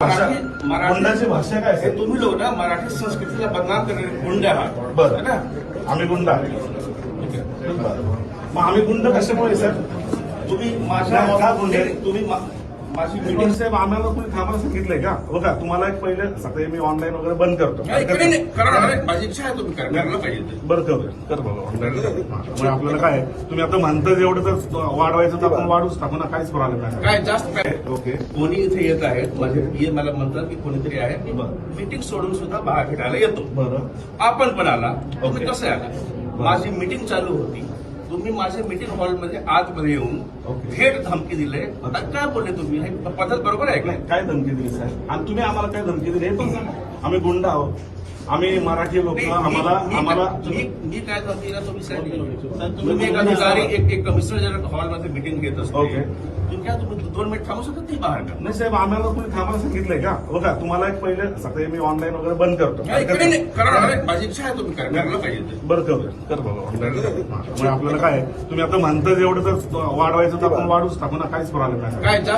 गुंडाची भाषा काय असेल? तुम्ही लोक ना मराठी संस्कृतीला बदनाम करणारे गुंड आहात. बरं ना आम्ही गुंड आहे. मग आम्ही गुंड कशामुळे सर? तुम्ही माझ्या का गुंड? तुम्ही माझी मीटिंग मीटिंग साहेब आम्हाला कोणी थांबायला सांगितलंय का? बघा तुम्हाला एक पहिले सकाळी मी ऑनलाईन वगैरे बंद करतो. माझी इच्छा आहे तुम्ही करायला पाहिजे. बरं कर बाबा ऑनलाईन. मग आपल्याला काय तुम्ही आता म्हणता जेवढं तर वाढवायचं तर आपण वाढूच टाकू ना, काहीच प्रॉब्लेम नाही. काय जास्त काय ओके कोणी इथे येत आहेत माझे पीए मला म्हणतात की कोणीतरी आहे मी मीटिंग सोडून सुद्धा बाहेर भेटायला येतो. बरं आपण पण आला तुम्ही ओके. कसं आला? माझी मीटिंग चालू होती, तुम्ही माझ्या मीटिंग हॉलमध्ये आतमध्ये येऊन ओके. थेट धमकी दिले. आता काय बोलले तुम्ही? हे पद्धत बरोबर आहे का? काय धमकी दिली साहेब? आणि तुम्ही आम्हाला काय धमकी दिली हे पण सांगा. आम्ही गुंड आहोत, आम्ही मराठी लोक. आम्हाला मी काय करते ना तुम्ही सांगितलं तुम्ही एक अधिकारी एक कमिशनर जनरल हॉलमध्ये मीटिंग घेत असतो. ओके. तुम्ही 2 मिनिट थांबू शकत नाही बाहेर का? नाही साहेब आम्हाला कोणी थांबायला सांगितलंय का? बघा तुम्हाला एक पहिले सकाळी मी ऑनलाईन वगैरे बंद करतो. माझी इच्छा आहे तुम्ही करायला पाहिजे. बरं कर बाबा ऑनलाईन. मग आपल्याला काय तुम्ही आता म्हणता जेवढं तर वाढवायचं तर आपण वाढूच टाकू ना, काहीच प्रॉब्लेम नाही. काय जास्त